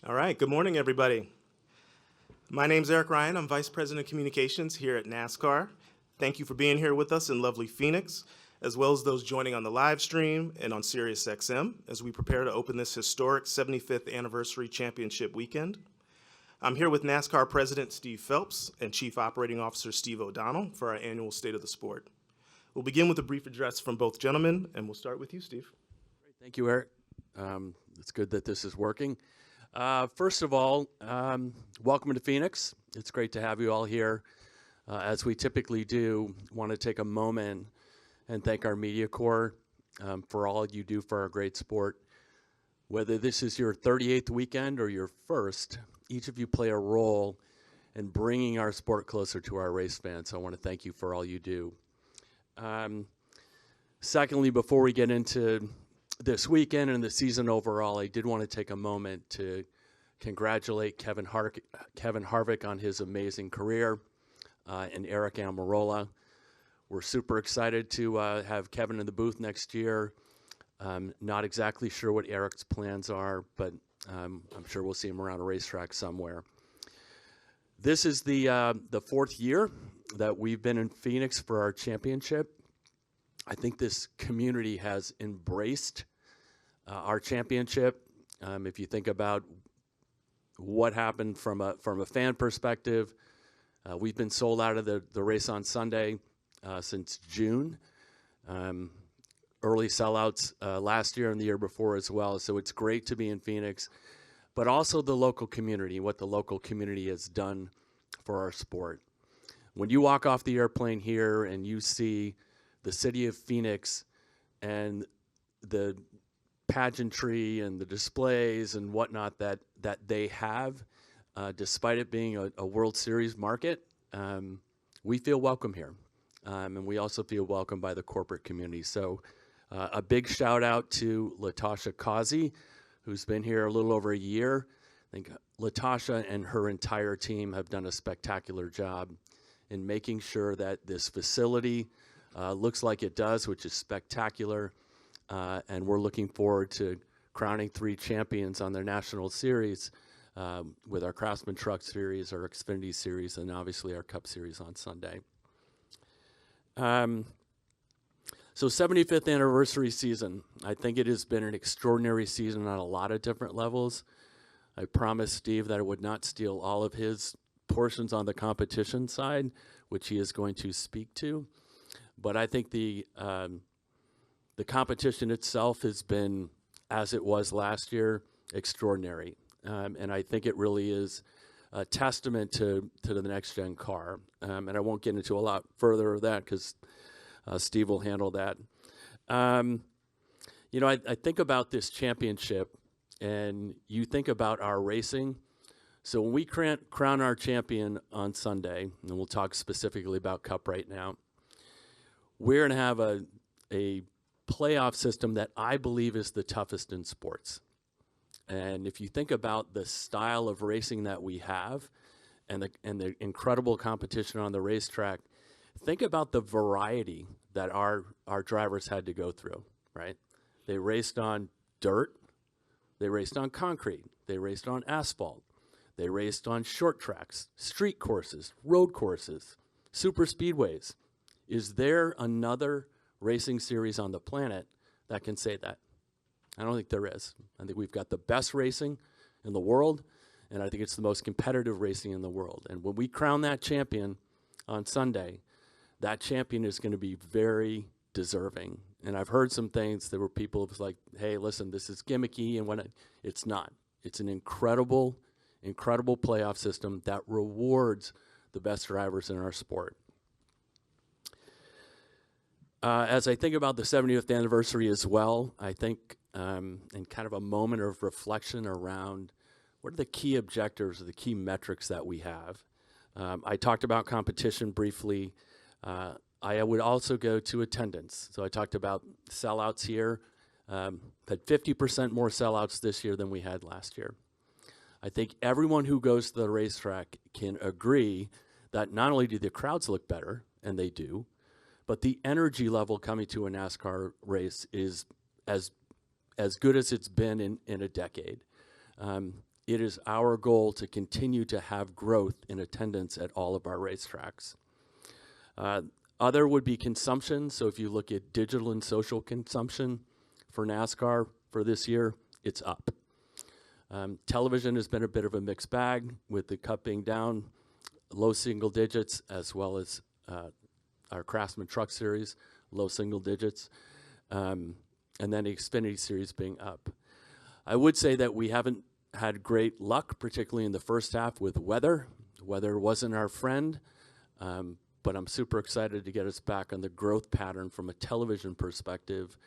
All right, good morning, everybody. My name's Eric Ryan. I'm Vice President of Communications here at NASCAR. Thank you for being here with us in lovely Phoenix, as well as those joining on the live stream and on SiriusXM as we prepare to open this historic 75th Anniversary Championship weekend. I'm here with NASCAR President Steve Phelps and Chief Operating Officer Steve O'Donnell for our annual State of the Sport. We'll begin with a brief address from both gentlemen, and we'll start with you, Steve. Thank you, Eric. It's good that this is working. First of all, welcome to Phoenix. It's great to have you all here. As we typically do, want to take a moment and thank our media corps for all you do for our great sport. Whether this is your 38th weekend or your first, each of you play a role in bringing our sport closer to our race fans. So I want to thank you for all you do. Secondly, before we get into this weekend and the season overall, I did want to take a moment to congratulate Kevin Harvick on his amazing career and Eric Almirola. We're super excited to have Kevin in the booth next year. Not exactly sure what Eric's plans are, but I'm sure we'll see him around a racetrack somewhere. This is the fourth year that we've been in Phoenix for our championship. I think this community has embraced our championship. If you think about what happened from a fan perspective, we've been sold out of the race on Sunday since June. Early sellouts last year and the year before as well. So it's great to be in Phoenix, but also the local community, what the local community has done for our sport. When you walk off the airplane here and you see the city of Phoenix and the pageantry and the displays and whatnot that they have, despite it being a World Series market, we feel welcome here. And we also feel welcome by the corporate community. So a big shout out to Latasha Causey, who's been here a little over a year. I think Latasha and her entire team have done a spectacular job in making sure that this facility looks like it does, which is spectacular, and we're looking forward to crowning 3 champions on their national series with our Craftsman Truck Series, our Xfinity Series, and obviously our Cup Series on Sunday. So 75th anniversary season, I think it has been an extraordinary season on a lot of different levels. I promised Steve that I would not steal all of his portions on the competition side, which he is going to speak to. But I think the competition itself has been, as it was last year, extraordinary. And I think it really is a testament to the next-gen car. And I won't get into a lot further of that because Steve will handle that. You know, I think about this championship, and you think about our racing. So when we crown our champion on Sunday, and we'll talk specifically about Cup right now, we're going to have a playoff system that I believe is the toughest in sports. And if you think about the style of racing that we have and the incredible competition on the racetrack, think about the variety that our drivers had to go through, right? They raced on dirt. They raced on concrete. They raced on asphalt. They raced on short tracks, street courses, road courses, super speedways. Is there another racing series on the planet that can say that? I don't think there is. I think we've got the best racing in the world, and I think it's the most competitive racing in the world. And when we crown that champion on Sunday, that champion is going to be very deserving. And I've heard some things that were people was like, hey, listen, this is gimmicky, and when it's not. It's an incredible playoff system that rewards the best drivers in our sport. As I think about the 70th anniversary as well, I think in kind of a moment of reflection around what are the key objectives or the key metrics that we have. I talked about competition briefly. I would also go to attendance. So I talked about sellouts here. Had 50% more sellouts this year than we had last year. I think everyone who goes to the racetrack can agree that not only do the crowds look better, and they do, but the energy level coming to a NASCAR race is as good as it's been in a decade. it is our goal to continue to have growth in attendance at all of our racetracks. Other would be consumption. So if you look at digital and social consumption for NASCAR for this year, it's up. Television has been a bit of a mixed bag, with the Cup being down low single digits, as well as our Craftsman Truck Series, low single digits, and then the Xfinity Series being up. I would say that we haven't had great luck, particularly in the first half, with weather. Weather wasn't our friend, but I'm super excited to get us back on the growth pattern from a television perspective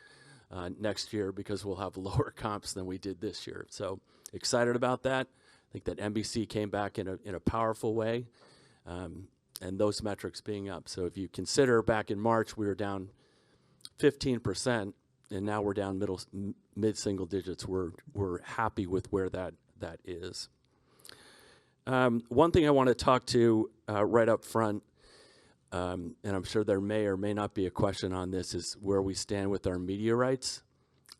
next year, because we'll have lower comps than we did this year. So excited about that. I think that NBC came back in a powerful way, and those metrics being up. So if you consider back in March, we were down 15%, and now we're down mid-single digits. We're happy with where that is. One thing I want to talk to right up front, and I'm sure there may or may not be a question on this, is where we stand with our media rights.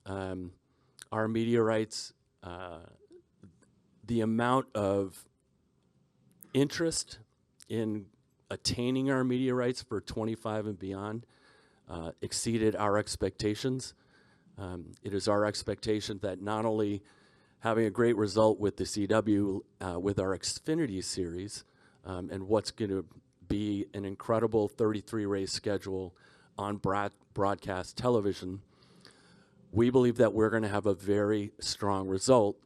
Our media rights, the amount of interest in attaining our media rights for 25 and beyond exceeded our expectations. It is our expectation that not only having a great result with the CW, with our Xfinity Series, and what's going to be an incredible 33 race schedule on broadcast television, we believe that we're going to have a very strong result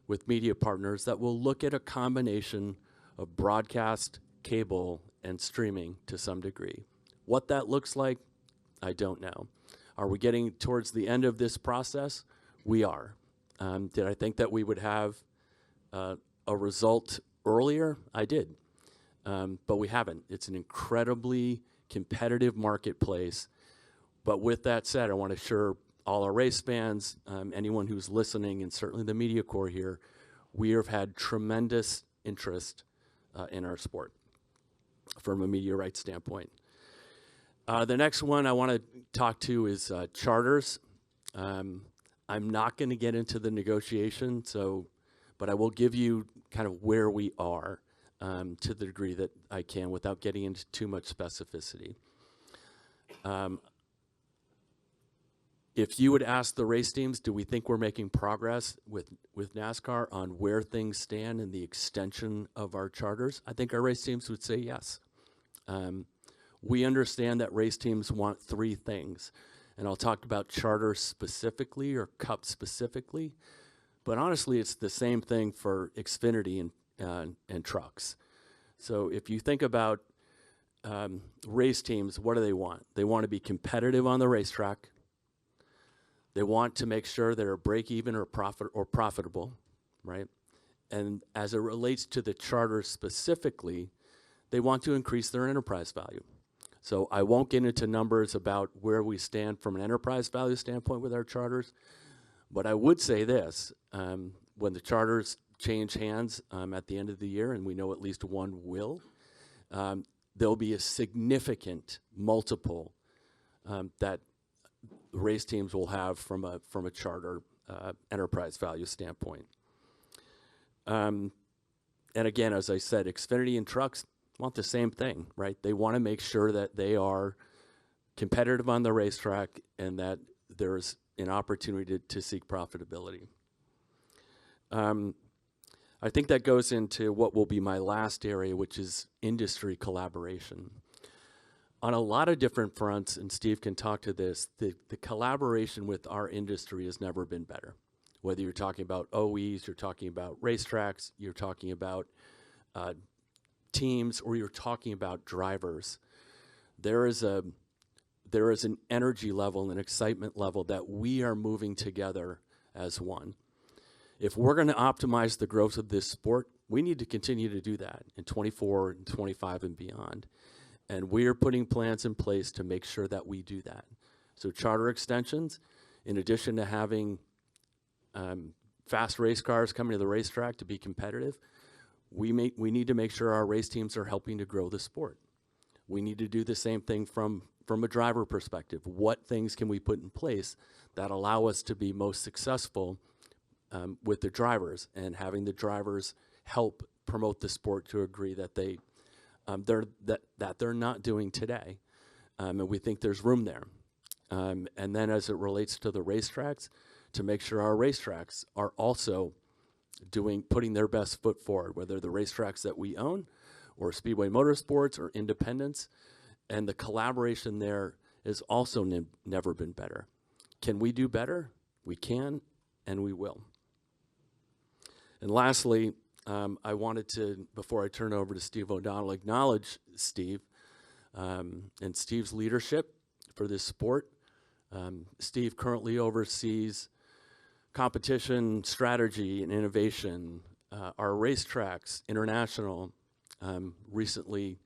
with media partners that will look at a combination of broadcast, cable, and streaming to some degree. What that looks like, I don't know. Are we getting towards the end of this process? We are. Did I think that we would have a result earlier? I did. But we haven't. It's an incredibly competitive marketplace. But with that said, I want to assure all our race fans, anyone who's listening, and certainly the media corps here, we have had tremendous interest in our sport from a media rights standpoint. The next one I want to talk to is charters. I'm not going to get into the negotiation, but I will give you kind of where we are to the degree that I can without getting into too much specificity. If you would ask the race teams, do we think we're making progress with NASCAR on where things stand in the extension of our charters? I think our race teams would say yes. We understand that race teams want three things, and I'll talk about charters specifically or Cup specifically, but honestly, it's the same thing for Xfinity and trucks. So if you think about race teams, what do they want? They want to be competitive on the racetrack. They want to make sure they're break even or profitable, right? And as it relates to the charters specifically, they want to increase their enterprise value. So I won't get into numbers about where we stand from an enterprise value standpoint with our charters, but I would say this, when the charters change hands at the end of the year, and we know at least one will, there'll be a significant multiple that race teams will have from a charter enterprise value standpoint. And again, as I said, Xfinity and trucks want the same thing, right? They want to make sure that they are competitive on the racetrack and that there's an opportunity to seek profitability. I think that goes into what will be my last area, which is industry collaboration. On a lot of different fronts, and Steve can talk to this, the collaboration with our industry has never been better. Whether you're talking about OEs, you're talking about racetracks, you're talking about teams, or you're talking about drivers, there is an energy level and an excitement level that we are moving together as one. If we're going to optimize the growth of this sport, we need to continue to do that in 24 and 25 and beyond. And we are putting plans in place to make sure that we do that. So charter extensions, in addition to having fast race cars coming to the racetrack to be competitive, we need to make sure our race teams are helping to grow the sport. We need to do the same thing from a driver perspective. What things can we put in place that allow us to be most successful with the drivers and having the drivers help promote the sport to a degree that they're not doing today. And we think there's room there. And then as it relates to the racetracks, to make sure our racetracks are also putting their best foot forward, whether the racetracks that we own or Speedway Motorsports or Independence. And the collaboration there has also never been better. Can we do better? We can, and we will. And lastly, I wanted to, before I turn over to Steve O'Donnell, acknowledge Steve and Steve's leadership for this sport. Steve currently oversees competition, strategy, and innovation, our racetracks, international. Recently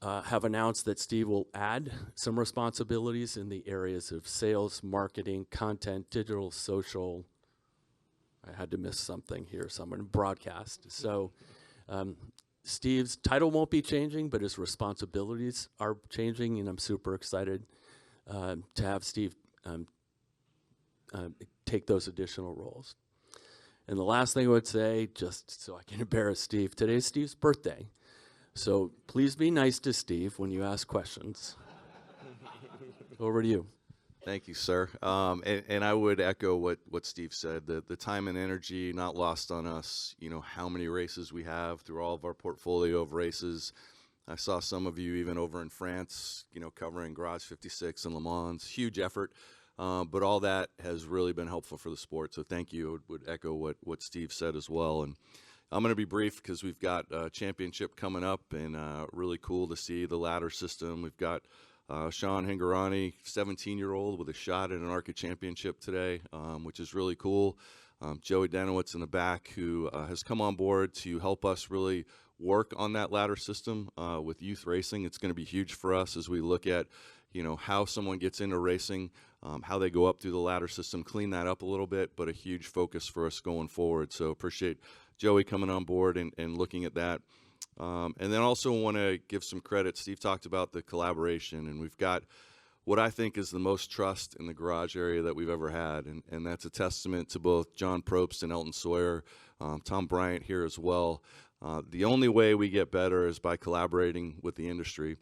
have announced that Steve will add some responsibilities in the areas of sales, marketing, content, digital, social. I had to miss something here, someone broadcast. So Steve's title won't be changing, but his responsibilities are changing, and I'm super excited to have Steve take those additional roles. And the last thing I would say, just so I can embarrass Steve, today's Steve's birthday. So please be nice to Steve when you ask questions. Over to you. Thank you, sir. And I would echo what Steve said, the time and energy not lost on us, how many races we have through all of our portfolio of races. I saw some of you even over in France, covering Garage 56 and Le Mans, huge effort. But all that has really been helpful for the sport. So thank you. I would echo what Steve said as well. And I'm going to be brief because we've got a championship coming up, and really cool to see the ladder system. We've got Sean Hingarani, 17-year-old, with a shot at an ARCA championship today, which is really cool. Joey Denowitz in the back, who has come on board to help us really work on that ladder system with youth racing. It's going to be huge for us as we look at how someone gets into racing, how they go up through the ladder system, clean that up a little bit, but a huge focus for us going forward. So appreciate Joey coming on board and looking at that. And then also want to give some credit. Steve talked about the collaboration, and we've got what I think is the most trust in the garage area that we've ever had, and that's a testament to both John Probst and Elton Sawyer, Tom Bryant here as well. The only way we get better is by collaborating with the industry.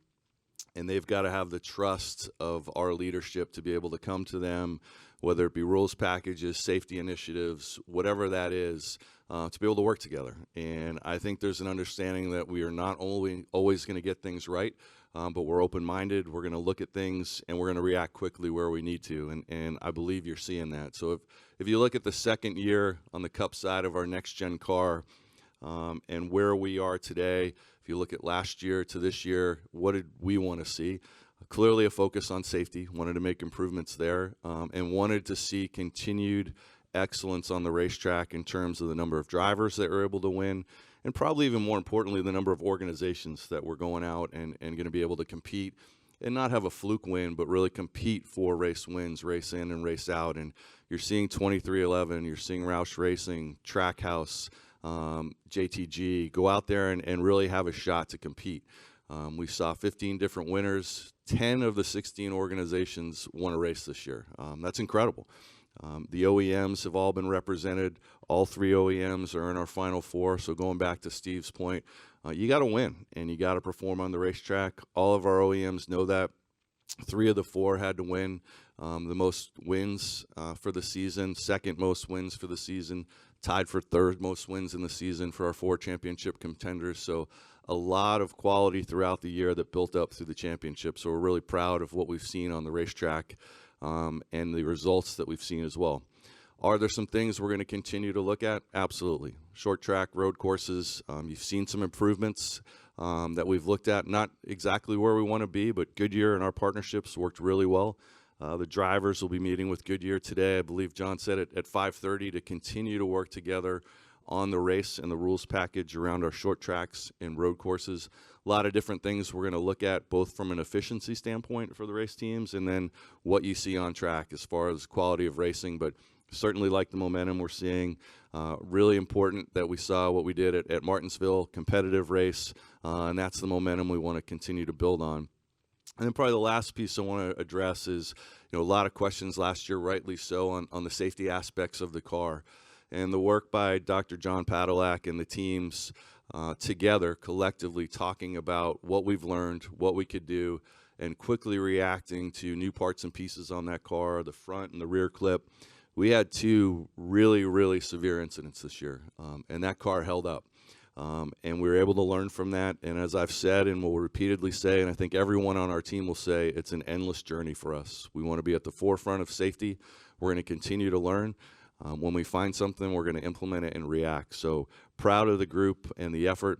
And they've got to have the trust of our leadership to be able to come to them, whether it be rules packages, safety initiatives, whatever that is, to be able to work together. And I think there's an understanding that we are not only always going to get things right, but we're open-minded. We're going to look at things, and we're going to react quickly where we need to. And I believe you're seeing that. So if you look at the second year on the Cup side of our next-gen car, and where we are today, if you look at last year to this year, what did we want to see? Clearly a focus on safety, wanted to make improvements there, and wanted to see continued excellence on the racetrack in terms of the number of drivers that were able to win, and probably even more importantly, the number of organizations that were going out and going to be able to compete and not have a fluke win, but really compete for race wins, race in and race out. And you're seeing 2311, you're seeing Roush Racing, Trackhouse, JTG, go out there and really have a shot to compete. We saw 15 different winners. 10 of the 16 organizations won a race this year. That's incredible. The OEMs have all been represented. All 3 OEMs are in our Final Four. So going back to Steve's point, you got to win, and you got to perform on the racetrack. All of our OEMs know that. 3 of the 4 had to win. The most wins for the season, second most wins for the season, tied for third most wins in the season for our 4 championship contenders. So a lot of quality throughout the year that built up through the championship. So we're really proud of what we've seen on the racetrack and the results that we've seen as well. Are there some things we're going to continue to look at? Absolutely. Short track, road courses, you've seen some improvements that we've looked at. Not exactly where we want to be, but Goodyear and our partnerships worked really well. The drivers will be meeting with Goodyear today. I believe John said it at 5:30 to continue to work together on the race and the rules package around our short tracks and road courses. A lot of different things we're going to look at, both from an efficiency standpoint for the race teams and then what you see on track as far as quality of racing. But certainly like the momentum we're seeing. Really important that we saw what we did at Martinsville, competitive race, and that's the momentum we want to continue to build on. And then probably the last piece I want to address is, a lot of questions last year, rightly so, on the safety aspects of the car. And the work by Dr. John Padalecki and the teams together, collectively talking about what we've learned, what we could do, and quickly reacting to new parts and pieces on that car, the front and the rear clip. We had two really, really severe incidents this year, and that car held up. And we were able to learn from that. And as I've said and will repeatedly say, and I think everyone on our team will say, it's an endless journey for us. We want to be at the forefront of safety. We're going to continue to learn. When we find something, we're going to implement it and react. So proud of the group and the effort.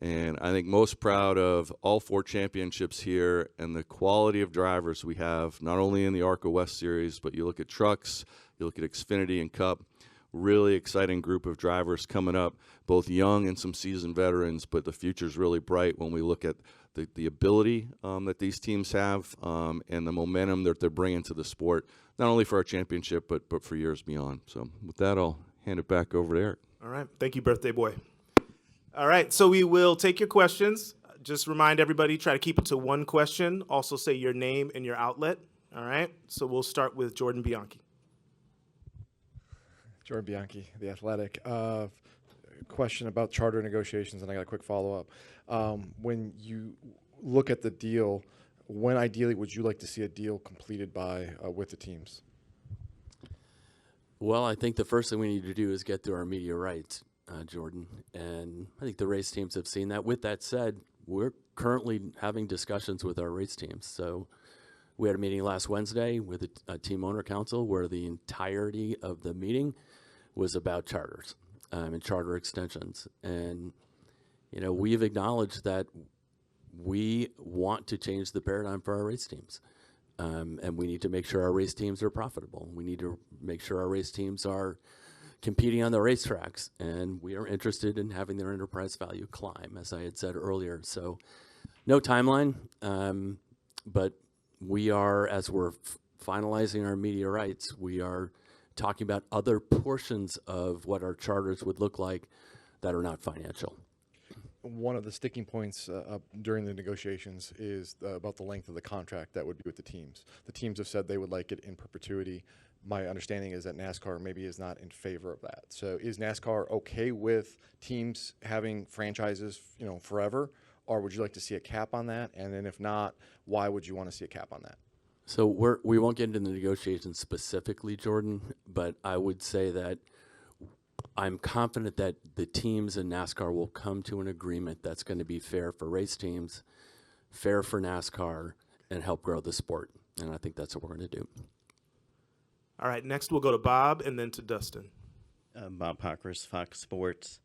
And I think most proud of all 4 championships here and the quality of drivers we have, not only in the ARCA West Series, but you look at trucks, you look at Xfinity and Cup. Really exciting group of drivers coming up, both young and some seasoned veterans, but the future's really bright when we look at the ability that these teams have and the momentum that they're bringing to the sport, not only for our championship, but for years beyond. So with that, I'll hand it back over to Eric. All right. Thank you, birthday boy. All right. So we will take your questions. Just remind everybody, try to keep it to one question. Also say your name and your outlet. All right. So we'll start with Jordan Bianchi. Jordan Bianchi, The Athletic. Question about charter negotiations, and I got a quick follow-up. When you look at the deal, when ideally would you like to see a deal completed by with the teams? Well, I think the first thing we need to do is get through our media rights, Jordan. And I think the race teams have seen that. With that said, we're currently having discussions with our race teams. So we had a meeting last Wednesday with a team owner council where the entirety of the meeting was about charters and charter extensions. And, you know, we've acknowledged that we want to change the paradigm for our race teams. And we need to make sure our race teams are profitable. We need to make sure our race teams are competing on the racetracks. And we are interested in having their enterprise value climb, as I had said earlier. So no timeline, but we are, as we're finalizing our media rights, we are talking about other portions of what our charters would look like that are not financial. One of the sticking points during the negotiations is about the length of the contract that would be with the teams. The teams have said they would like it in perpetuity. My understanding is that NASCAR maybe is not in favor of that. So is NASCAR okay with teams having franchises, you know, forever, or would you like to see a cap on that? And then if not, why would you want to see a cap on that? So we won't get into the negotiations specifically, Jordan, but I would say that I'm confident that the teams in NASCAR will come to an agreement that's going to be fair for race teams, fair for NASCAR, and help grow the sport. And I think that's what we're going to do. All right. Next, we'll go to Bob and then to Dustin. Bob Pockris, Fox Sports.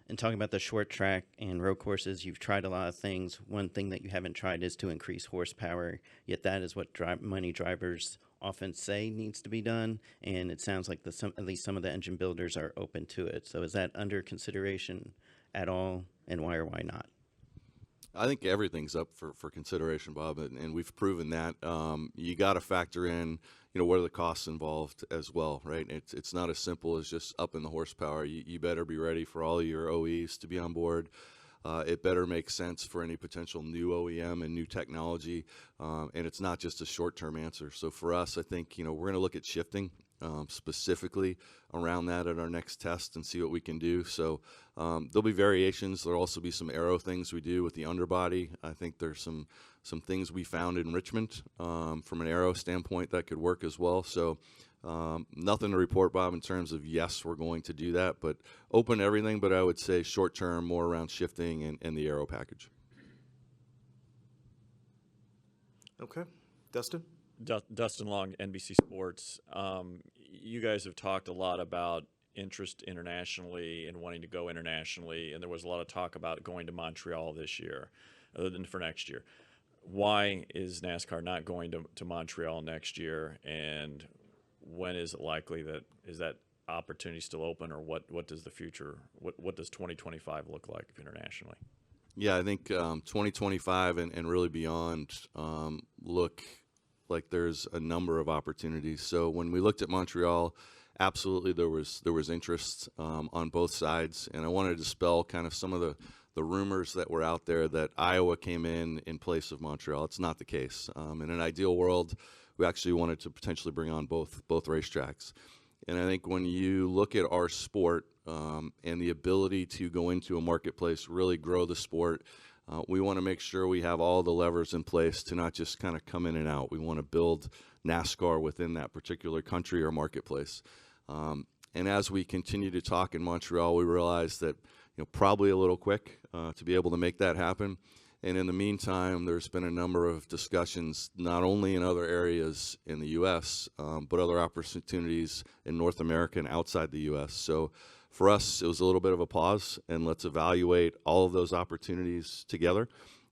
And talking about the short track and road courses, you've tried a lot of things. One thing that you haven't tried is to increase horsepower, yet that is what money drivers often say needs to be done, and it sounds like at least some of the engine builders are open to it. So is that under consideration at all, and why or why not? I think everything's up for consideration, Bob, and we've proven that. You got to factor in, you know, what are the costs involved as well, right? It's not as simple as just upping the horsepower. You better be ready for all your OEs to be on board. It better make sense for any potential new OEM and new technology, and it's not just a short-term answer. So for us, I think, you know, we're going to look at shifting specifically around that at our next test and see what we can do. So there'll be variations. There'll also be some aero things we do with the underbody. I think there's some things we found in Richmond from an aero standpoint that could work as well. So nothing to report, Bob, in terms of yes, we're going to do that, but open everything. But I would say short term, more around shifting and the aero package. Okay. Dustin? Dustin Long, NBC Sports. You guys have talked a lot about interest internationally and wanting to go internationally, and there was a lot of talk about going to Montreal this year, other than for next year. Why is NASCAR not going to Montreal next year, and when is it likely is that opportunity still open, or what does the future, what does 2025 look like internationally? Yeah, I think 2025 and really beyond look like there's a number of opportunities. So when we looked at Montreal, absolutely there was interest on both sides, and I wanted to dispel kind of some of the rumors that were out there that Iowa came in place of Montreal. It's not the case. In an ideal world, we actually wanted to potentially bring on both racetracks. And I think when you look at our sport and the ability to go into a marketplace, really grow the sport, we want to make sure we have all the levers in place to not just kind of come in and out. We want to build NASCAR within that particular country or marketplace. And as we continue to talk in Montreal, we realized that probably a little quick to be able to make that happen. And in the meantime, there's been a number of discussions, not only in other areas in the U.S., but other opportunities in North America and outside the U.S. So for us, it was a little bit of a pause, and let's evaluate all of those opportunities together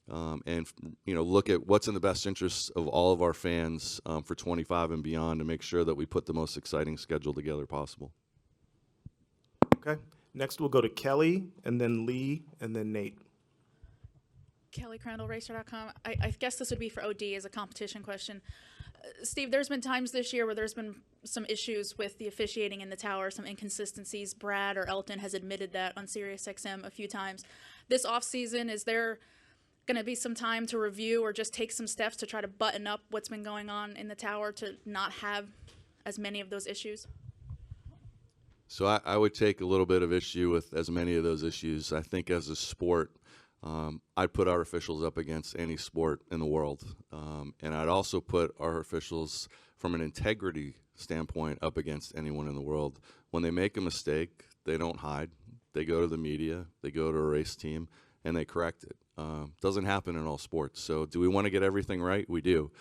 and look at what's in the best interest of all of our fans for 25 and beyond to make sure that we put the most exciting schedule together possible. Okay. Next, we'll go to Kelly, and then Lee, and then Nate. Kelly Crandall, Racer.com. I guess this would be for OD as a competition question. Steve, there's been times this year where there's been some issues with the officiating in the tower, some inconsistencies. Brad or Elton has admitted that on SiriusXM a few times. This offseason, is there going to be some time to review or just take some steps to try to button up what's been going on in the tower to not have as many of those issues? So I would take a little bit of issue with as many of those issues. I think as a sport, I'd put our officials up against any sport in the world. And I'd also put our officials from an integrity standpoint up against anyone in the world. When they make a mistake, they don't hide. They go to the media, they go to a race team, and they correct it. Doesn't happen in all sports. So do we want to get everything right? We do.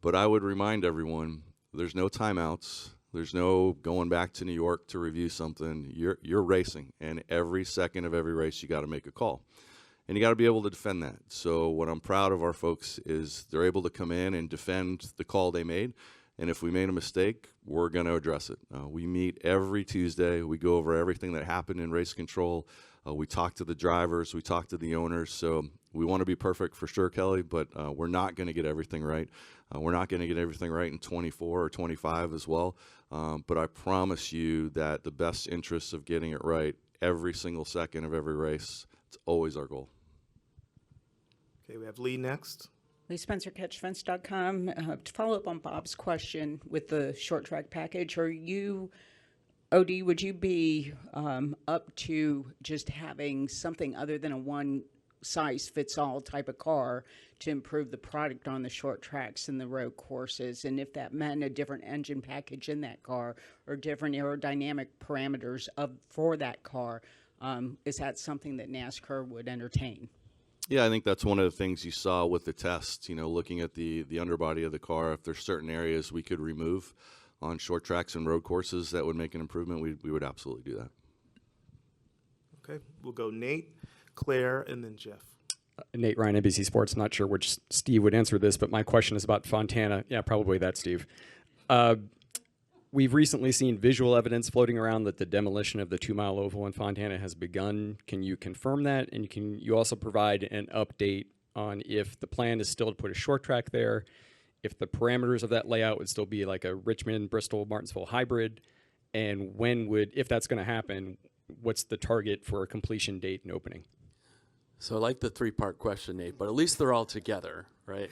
But I would remind everyone, there's no timeouts. There's no going back to New York to review something. You're racing, and every second of every race you got to make a call. And you got to be able to defend that. So what I'm proud of our folks is they're able to come in and defend the call they made. And if we made a mistake, we're going to address it. We meet every Tuesday. We go over everything that happened in race control. We talk to the drivers. We talk to the owners. So we want to be perfect for sure, Kelly, but we're not going to get everything right. We're not going to get everything right in 24 or 25 as well. But I promise you that the best interests of getting it right every single second of every race, it's always our goal. Okay, we have Lee next. Lee Spencer, CatchFence.com. To follow up on Bob's question with the short track package, are you, OD, would you be up to just having something other than a one-size-fits-all type of car to improve the product on the short tracks and the road courses? And if that meant a different engine package in that car or different aerodynamic parameters for that car, is that something that NASCAR would entertain? Yeah, I think that's one of the things you saw with the test, looking at the underbody of the car. If there's certain areas we could remove on short tracks and road courses that would make an improvement, we would absolutely do that. Okay, we'll go Nate, Claire, and then Jeff. Nate Ryan, NBC Sports. Not sure which Steve would answer this, but my question is about Fontana. Yeah, probably that, Steve. We've recently seen visual evidence floating around that the demolition of the 2 Mile Oval in Fontana has begun. Can you confirm that? And can you also provide an update on if the plan is still to put a short track there, if the parameters of that layout would still be like a Richmond, Bristol, Martinsville hybrid, and when would, if that's going to happen, what's the target for a completion date and opening? So I like the 3-part question, Nate, but at least they're all together, right?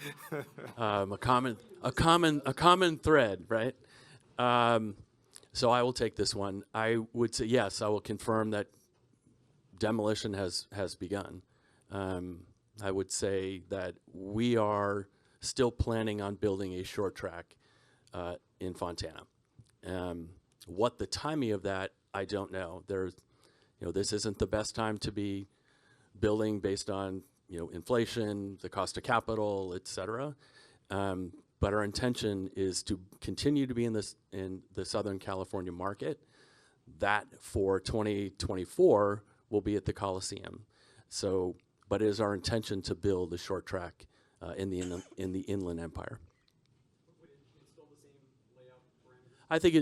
A common thread, right? So I will take this one. I would say yes. I will confirm that demolition has begun. I would say that we are still planning on building a short track in Fontana. What the timing of that, I don't know. This isn't the best time to be building based on inflation, the cost of capital, et cetera. But our intention is to continue to be in the Southern California market. That for 2024 will be at the Coliseum. So, but it is our intention to build a short track in the Inland Empire. Would it install the same layout parameters? I think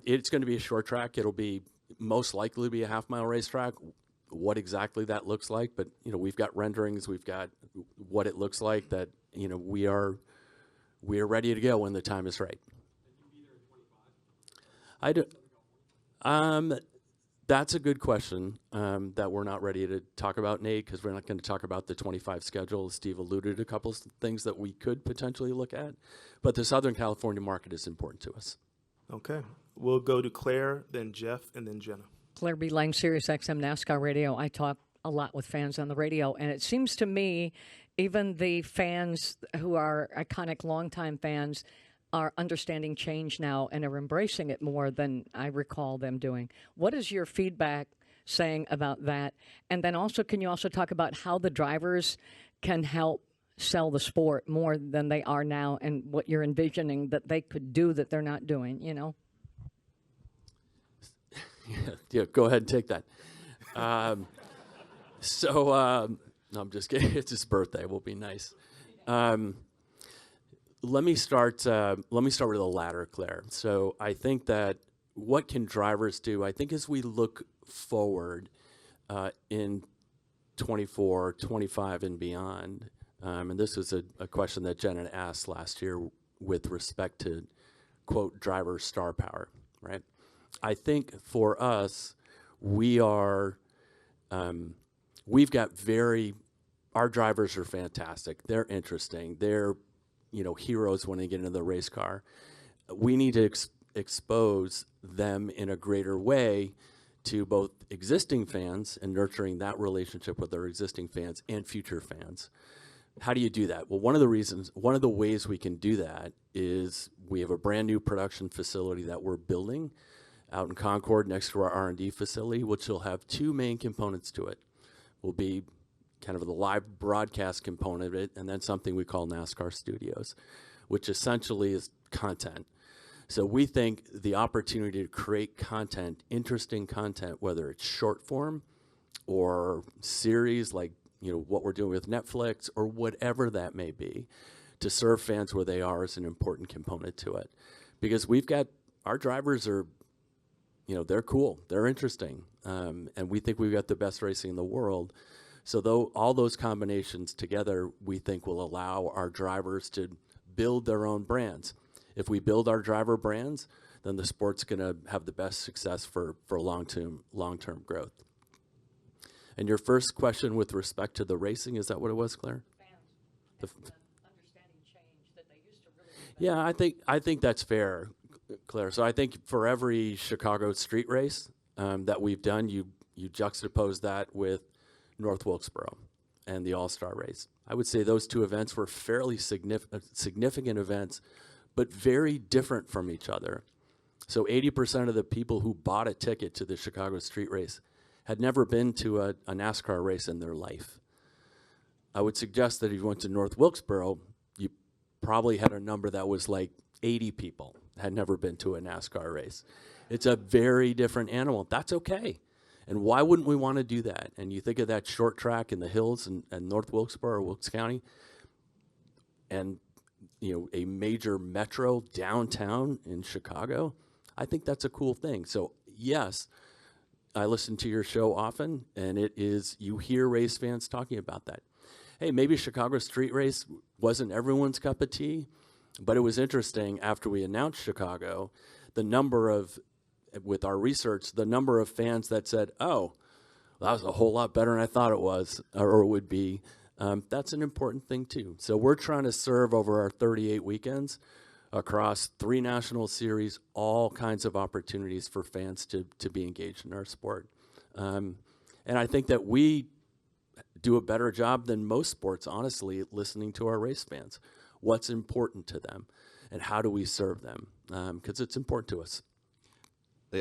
it's going to be a short track. It'll be most likely be a half-mile racetrack. What exactly that looks like, but we've got renderings, we've got what it looks like. That we are ready to go when the time is right. I do. That's a good question that we're not ready to talk about, Nate, because we're not going to talk about the 25 schedule. Steve alluded to a couple of things that we could potentially look at, but the Southern California market is important to us. Okay. We'll go to Claire, then Jeff, and then Jenna. Claire B. Lang, Sirius XM NASCAR Radio. I talk a lot with fans on the radio, and it seems to me even the fans who are iconic longtime fans are understanding change now and are embracing it more than I recall them doing. What is your feedback saying about that? And then also, can you also talk about how the drivers can help sell the sport more than they are now, and what you're envisioning that they could do that they're not doing, you know? Yeah, go ahead and take that. No, I'm just kidding. It's his birthday. We'll be nice. Let me start with the latter, Claire. So I think that what can drivers do? I think as we look forward in 24, 25, and beyond, and this was a question that Jenna asked last year with respect to, quote, driver star power, right? I think for us, we've got our drivers are fantastic. They're interesting. They're, heroes when they get into the race car. We need to expose them in a greater way to both existing fans and nurturing that relationship with our existing fans and future fans. How do you do that? Well, one of the ways we can do that is we have a brand new production facility that we're building out in Concord next to our R&D facility, which will have two main components to it. Will be kind of the live broadcast component of it, and then something we call NASCAR Studios, which essentially is content. So we think the opportunity to create content, interesting content, whether it's short form or series like what we're doing with Netflix or whatever that may be, to serve fans where they are is an important component to it. Because our drivers are, they're cool, they're interesting, and we think we've got the best racing in the world. So all those combinations together, we think will allow our drivers to build their own brands. If we build our driver brands, then the sport's going to have the best success for long-term growth. And your first question with respect to the racing, is that what it was, Claire? Fans understanding change that they used to really. Yeah, I think that's fair, Claire. So I think for every Chicago street race that we've done, you juxtapose that with North Wilkesboro and the All-Star race. I would say those two events were fairly significant events, but very different from each other. So 80% of the people who bought a ticket to the Chicago street race had never been to a NASCAR race in their life. I would suggest that if you went to North Wilkesboro, you probably had a number that was like 80 people had never been to a NASCAR race. It's a very different animal. That's okay. And why wouldn't we want to do that? And you think of that short track in the hills and North Wilkesboro or Wilkes County, and a major metro downtown in Chicago, I think that's a cool thing. So yes, I listen to your show often, and you hear race fans talking about that. Hey, maybe Chicago street race wasn't everyone's cup of tea, but it was interesting after we announced Chicago, with our research, the number of fans that said, oh, that was a whole lot better than I thought it was or would be. That's an important thing too. So we're trying to serve over our 38 weekends across 3 national series, all kinds of opportunities for fans to be engaged in our sport. And I think that we do a better job than most sports, honestly, listening to our race fans. What's important to them and how do we serve them? Because it's important to us.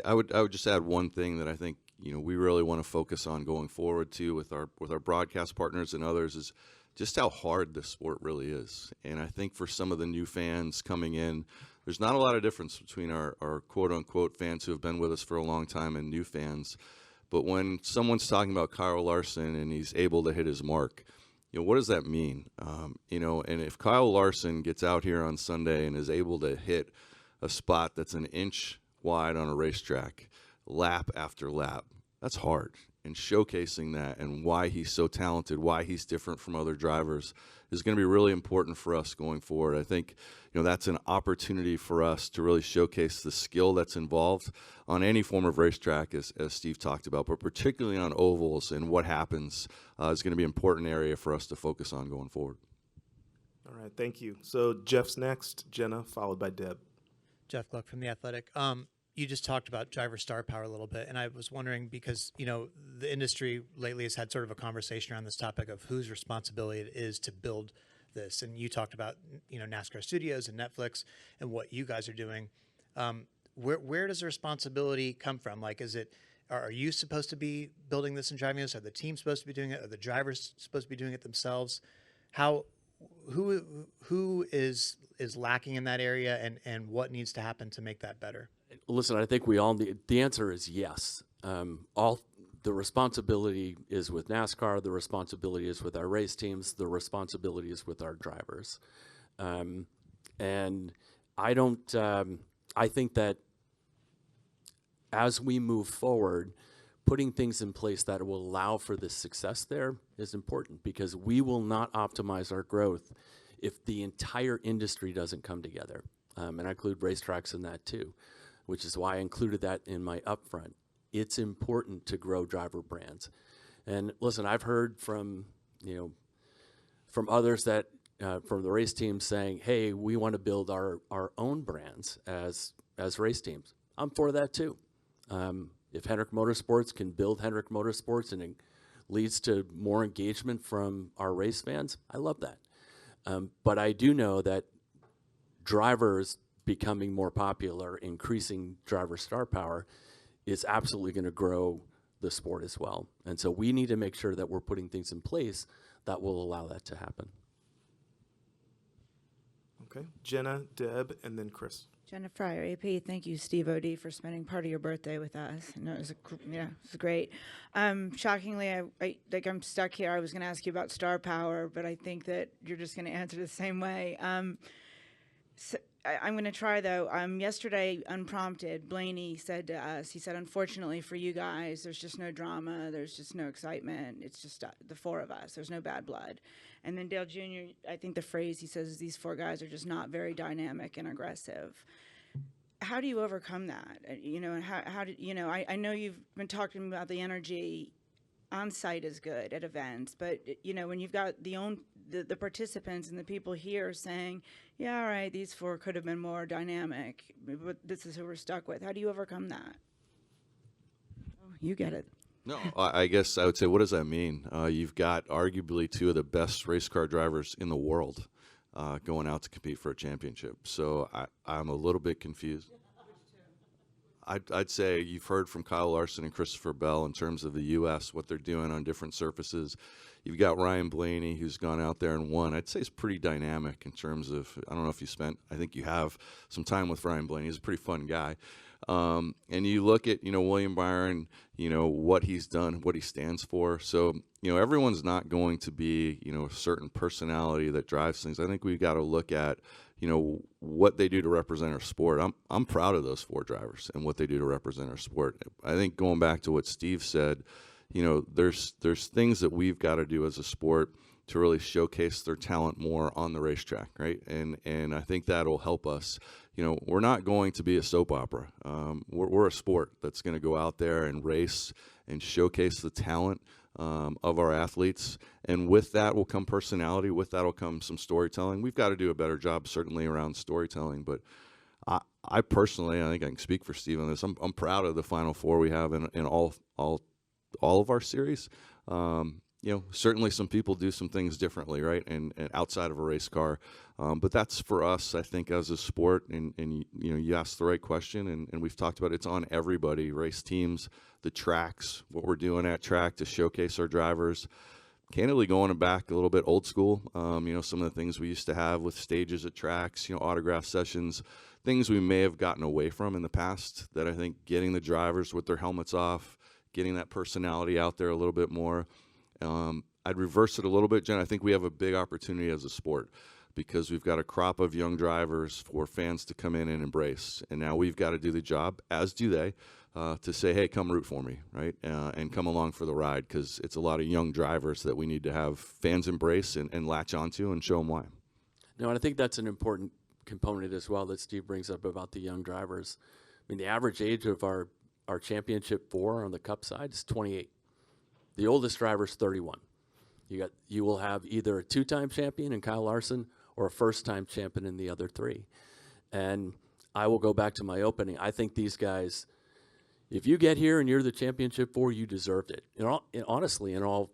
I would just add one thing that I think we really want to focus on going forward too with our broadcast partners and others is just how hard this sport really is. And I think for some of the new fans coming in, there's not a lot of difference between our quote unquote fans who have been with us for a long time and new fans. But when someone's talking about Kyle Larson and he's able to hit his mark, what does that mean? And if Kyle Larson gets out here on Sunday and is able to hit a spot that's an inch wide on a racetrack, lap after lap, that's hard. And showcasing that and why he's so talented, why he's different from other drivers is going to be really important for us going forward. I think that's an opportunity for us to really showcase the skill that's involved on any form of racetrack, as Steve talked about, but particularly on ovals and what happens is going to be an important area for us to focus on going forward. All right, thank you. So Jeff's next, Jenna, followed by Deb. Jeff Gluck from The Athletic. you just talked about driver star power a little bit, and I was wondering because, the industry lately has had sort of a conversation around this topic of whose responsibility it is to build this. And you talked about, NASCAR Studios and Netflix and what you guys are doing. Where does the responsibility come from? Like, are you supposed to be building this and driving this? Are the teams supposed to be doing it? Are the drivers supposed to be doing it themselves? Who is lacking in that area, and what needs to happen to make that better? Listen, I think we all need, the answer is yes. All the responsibility is with NASCAR, the responsibility is with our race teams, the responsibility is with our drivers. And I think that as we move forward, putting things in place that will allow for this success there is important, because we will not optimize our growth if the entire industry doesn't come together. And I include racetracks in that too, which is why I included that in my upfront. It's important to grow driver brands. And listen, I've heard from others that, from the race teams saying, hey, we want to build our own brands as race teams. I'm for that too. If Hendrick Motorsports can build Hendrick Motorsports and it leads to more engagement from our race fans, I love that. But I do know that drivers becoming more popular, increasing driver star power, is absolutely going to grow the sport as well. And so we need to make sure that we're putting things in place that will allow that to happen. Okay, Jenna, Deb, and then Chris. Jenna Fryer, AP. Thank you, Steve O.D., for spending part of your birthday with us. I know it was it was great. Shockingly, I'm stuck here. I was going to ask you about star power, but I think that you're just going to answer the same way. So I'm going to try, though. Yesterday, unprompted, Blaney said to us, he said, unfortunately for you guys, there's just no drama. There's just no excitement. It's just the four of us. There's no bad blood. And then Dale Jr., I think the phrase he says is these four guys are just not very dynamic and aggressive. How do you overcome that? And how do I know you've been talking about the energy on site is good at events, but when you've got the participants and the people here saying, yeah, all right, these four could have been more dynamic, but this is who we're stuck with. How do you overcome that? Oh, you get it. No, I guess I would say, what does that mean? You've got arguably two of the best race car drivers in the world going out to compete for a championship. So I'm a little bit confused. I'd say you've heard from Kyle Larson and Christopher Bell in terms of the U.S., what they're doing on different surfaces. You've got Ryan Blaney, who's gone out there and won. I'd say it's pretty dynamic in terms of, I don't know if I think you have some time with Ryan Blaney. He's a pretty fun guy. And you look at, William Byron, what he's done, what he stands for. So, everyone's not going to be, a certain personality that drives things. I think we've got to look at, what they do to represent our sport. I'm proud of those four drivers and what they do to represent our sport. I think going back to what Steve said, there's things that we've got to do as a sport to really showcase their talent more on the racetrack, right? And I think that'll help us. We're not going to be a soap opera. We're a sport that's going to go out there and race and showcase the talent of our athletes. And with that will come personality. With that will come some storytelling. We've got to do a better job, certainly, around storytelling. But I personally, I think I can speak for Steve on this. I'm proud of the Final Four we have in all of our series. Certainly some people do some things differently, right? And outside of a race car. But that's for us, I think, as a sport. And you asked the right question, and we've talked about it. It's on everybody, race teams, the tracks, what we're doing at track to showcase our drivers. Candidly, going back a little bit old school, some of the things we used to have with stages at tracks, autograph sessions, things we may have gotten away from in the past that I think getting the drivers with their helmets off, getting that personality out there a little bit more. I'd reverse it a little bit, Jen. I think we have a big opportunity as a sport because we've got a crop of young drivers for fans to come in and embrace. And now we've got to do the job, as do they, to say, hey, come root for me, right? And come along for the ride, because it's a lot of young drivers that we need to have fans embrace and latch onto and show them why. No, and I think that's an important component as well that Steve brings up about the young drivers. I mean, the average age of our championship four on the Cup side is 28. The oldest driver is 31. You will have either a two-time champion in Kyle Larson or a first-time champion in the other three. And I will go back to my opening. I think these guys, if you get here and you're the championship 4, you deserved it. Honestly, in all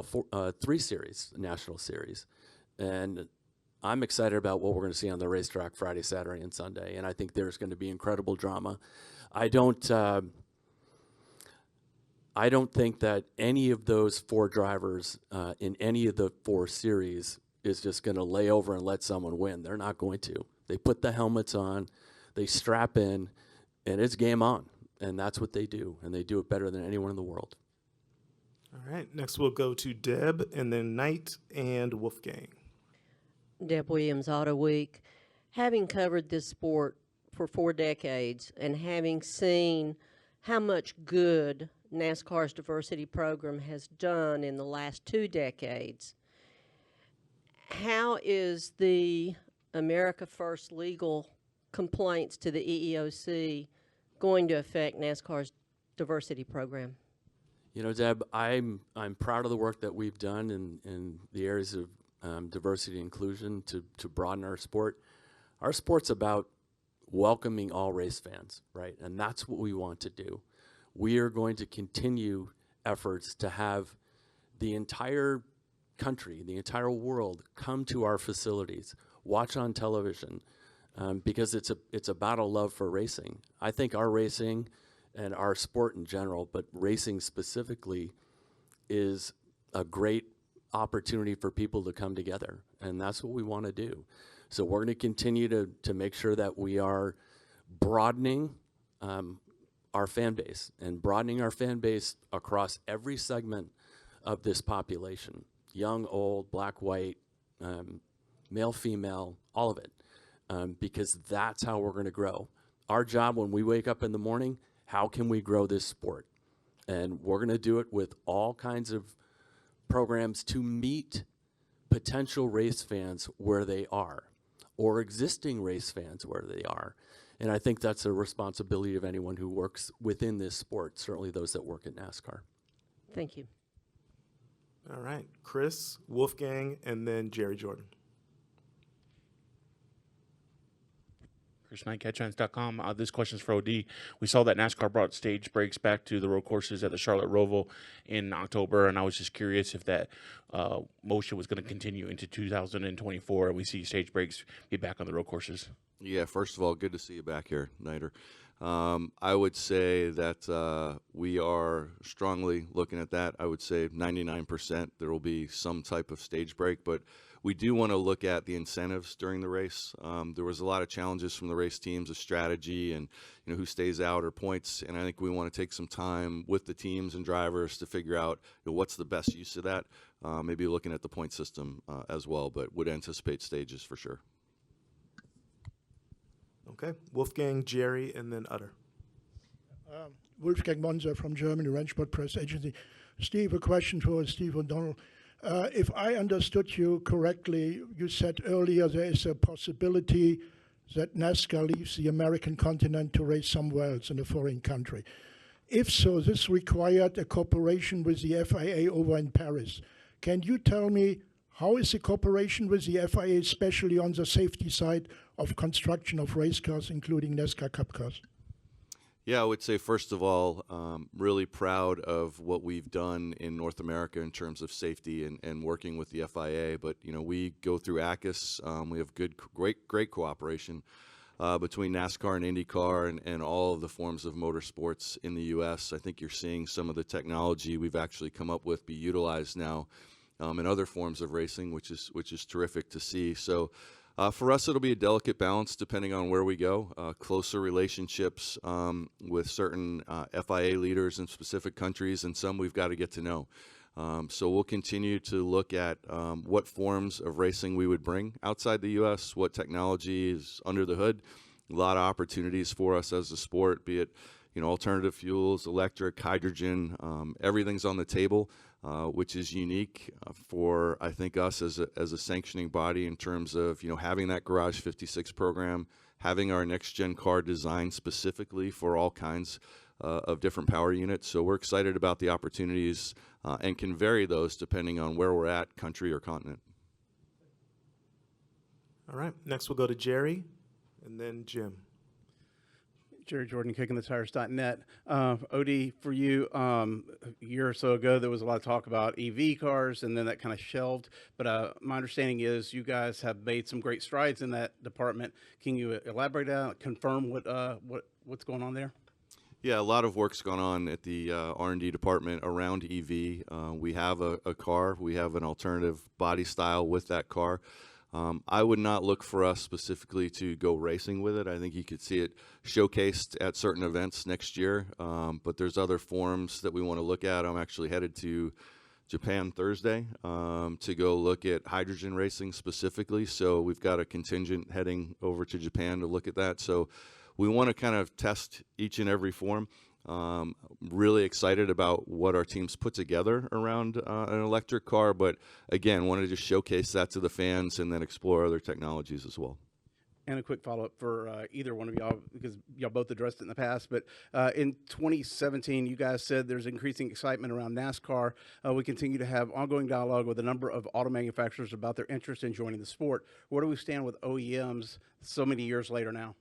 four, 3 series, national series. And I'm excited about what we're going to see on the racetrack Friday, Saturday, and Sunday. And I think there's going to be incredible drama. I don't think that any of those 4 drivers in any of the 4 series is just going to lay over and let someone win. They're not going to. They put the helmets on, they strap in, and it's game on. And that's what they do. And they do it better than anyone in the world. All right, next we'll go to Deb, and then Knight and Wolfgang. Deb Williams, Auto Week. Having covered this sport for 4 decades and having seen how much good NASCAR's diversity program has done in the last 2 decades, how is the America First legal complaints to the EEOC going to affect NASCAR's diversity program? You know, Deb, I'm proud of the work that we've done in the areas of diversity and inclusion to broaden our sport. Our sport's about welcoming all race fans, right? And that's what we want to do. We are going to continue efforts to have the entire country, the entire world come to our facilities, watch on television, because it's about a love for racing. I think our racing and our sport in general, but racing specifically, is a great opportunity for people to come together, and that's what we want to do. So we're going to continue to make sure that we are broadening our fan base, and broadening our fan base across every segment of this population, young, old, black, white, male, female, all of it, because that's how we're going to grow. Our job when we wake up in the morning, how can we grow this sport? And we're going to do it with all kinds of programs to meet potential race fans where they are, or existing race fans where they are. And I think that's a responsibility of anyone who works within this sport, certainly those that work at NASCAR. Thank you. All right, Chris, Wolfgang, and then Jerry Jordan. Chris Knight, catchfans.com. This question is for OD. We saw that NASCAR brought stage breaks back to the road courses at the Charlotte Roval in October, and I was just curious if that motion was going to continue into 2024 and we see stage breaks be back on the road courses. Yeah, first of all, good to see you back here, Nighter. I would say that we are strongly looking at that. I would say 99% there will be some type of stage break, but we do want to look at the incentives during the race. There was a lot of challenges from the race teams of strategy and who stays out or points, and I think we want to take some time with the teams and drivers to figure out what's the best use of that. Maybe looking at the point system as well, but would anticipate stages for sure. Okay, Wolfgang, Jerry, and then Utter. Wolfgang Monzer from Germany, Rennsport Press Agency. Steve, a question for Steve O'Donnell. If I understood you correctly, you said earlier there is a possibility that NASCAR leaves the American continent to race somewhere else in a foreign country. If so, this required a cooperation with the FIA over in Paris. Can you tell me how is the cooperation with the FIA, especially on the safety side of construction of race cars, including NASCAR Cup cars? Yeah, I would say, first of all, really proud of what we've done in North America in terms of safety and working with the FIA. But, we go through ACUS. We have great cooperation between NASCAR and IndyCar and all of the forms of motorsports in the U.S. I think you're seeing some of the technology we've actually come up with be utilized now in other forms of racing, which is terrific to see. So for us, it'll be a delicate balance depending on where we go. Closer relationships with certain FIA leaders in specific countries, and some we've got to get to know. So we'll continue to look at what forms of racing we would bring outside the U.S., what technology is under the hood. A lot of opportunities for us as a sport, be it alternative fuels, electric, hydrogen, everything's on the table. Which is unique for, I think, us as a sanctioning body in terms of, having that Garage 56 program, having our next-gen car designed specifically for all kinds of different power units. So we're excited about the opportunities and can vary those depending on where we're at, country or continent. All right, next we'll go to Jerry, and then Jim. Jerry Jordan, kickingthetires.net. OD, for you, a year or so ago, there was a lot of talk about EV cars, and then that kind of shelved. But my understanding is you guys have made some great strides in that department. Can you elaborate on it, confirm what's going on there? Yeah, a lot of work's gone on at the R&D department around EV. We have a car. We have an alternative body style with that car. I would not look for us specifically to go racing with it. I think you could see it showcased at certain events next year, but there's other forums that we want to look at. I'm actually headed to Japan Thursday to go look at hydrogen racing specifically. So we've got a contingent heading over to Japan to look at that. So we want to kind of test each and every form. Really excited about what our teams put together around an electric car, but again, wanted to just showcase that to the fans and then explore other technologies as well. And a quick follow-up for either one of y'all, because y'all both addressed it in the past, but in 2017, you guys said there's increasing excitement around NASCAR. We continue to have ongoing dialogue with a number of auto manufacturers about their interest in joining the sport. Where do we stand with OEMs so many years later now?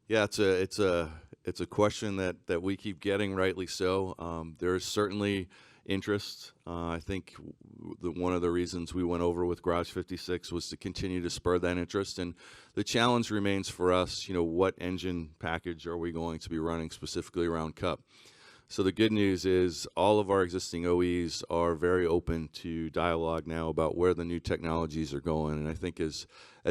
Yeah, it's a question that we keep getting, rightly so. There is certainly interest. I think one of the reasons we went over with Garage 56 was to continue to spur that interest. And the challenge remains for us, what engine package are we going to be running specifically around Cup? So the good news is all of our existing OEs are very open to dialogue now about where the new technologies are going. And I think as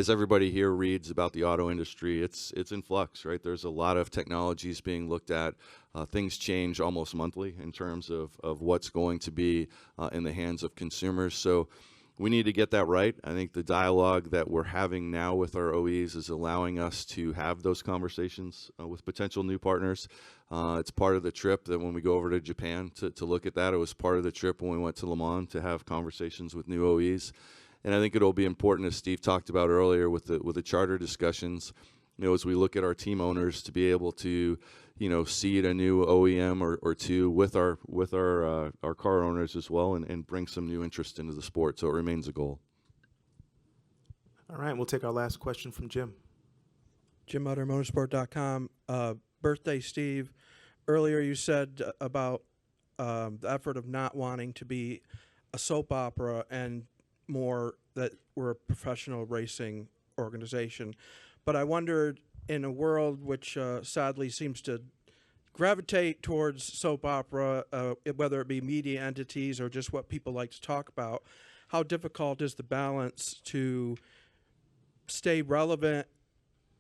everybody here reads about the auto industry, it's in flux, right? There's a lot of technologies being looked at. Things change almost monthly in terms of what's going to be in the hands of consumers. So we need to get that right. I think the dialogue that we're having now with our OEs is allowing us to have those conversations with potential new partners. It's part of the trip that when we go over to Japan to look at that, it was part of the trip when we went to Le Mans to have conversations with new OEs. And I think it'll be important, as Steve talked about earlier with the charter discussions, as we look at our team owners to be able to, seed a new OEM or two with our car owners as well and bring some new interest into the sport. So it remains a goal. All right, we'll take our last question from Jim. Jim Utter, motorsport.com. Birthday, Steve. Earlier you said about the effort of not wanting to be a soap opera and more that we're a professional racing organization. But I wondered, in a world which sadly seems to gravitate towards soap opera, whether it be media entities or just what people like to talk about, how difficult is the balance to stay relevant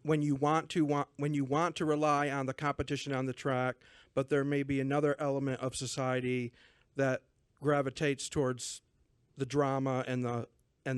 when you want to rely on the competition on the track, but there may be another element of society that gravitates towards the drama and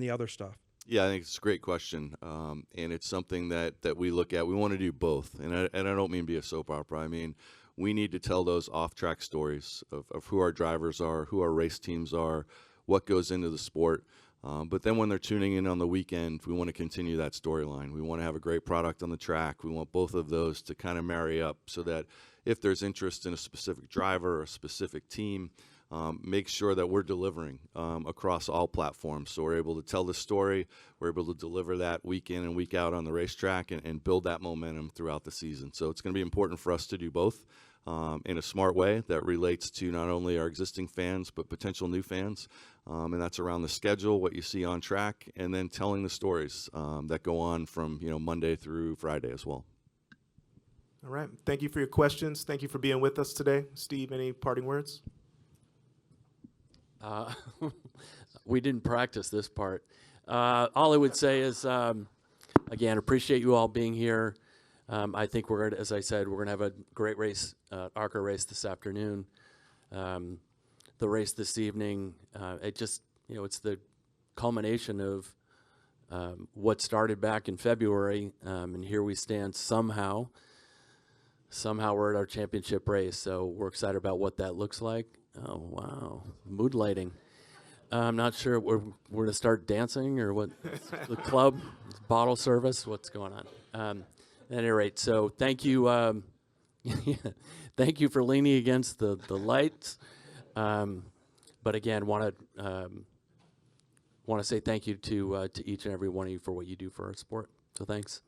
the other stuff? Yeah, I think it's a great question, and it's something that we look at. We want to do both, and I don't mean be a soap opera. I mean, we need to tell those off-track stories of who our drivers are, who our race teams are, what goes into the sport. But then when they're tuning in on the weekend, we want to continue that storyline. We want to have a great product on the track. We want both of those to kind of marry up so that if there's interest in a specific driver or a specific team, make sure that we're delivering across all platforms. So we're able to tell the story, we're able to deliver that week in and week out on the racetrack and build that momentum throughout the season. So it's going to be important for us to do both in a smart way that relates to not only our existing fans, but potential new fans. And that's around the schedule, what you see on track, and then telling the stories that go on from Monday through Friday as well. All right. Thank you for your questions. Thank you for being with us today. Steve, any parting words? We didn't practice this part. All I would say is, again, appreciate you all being here. I think as I said, we're going to have a great race, ARCA race this afternoon. The race this evening, it's the culmination of what started back in February, and here we stand somehow we're at our championship race, so we're excited about what that looks like. Oh, wow. Mood lighting. I'm not sure we're going to start dancing or what. The club, bottle service, what's going on? At any rate, so thank you. Thank you for leaning against the lights. But again, want to say thank you to each and every one of you for what you do for our sport. So thanks.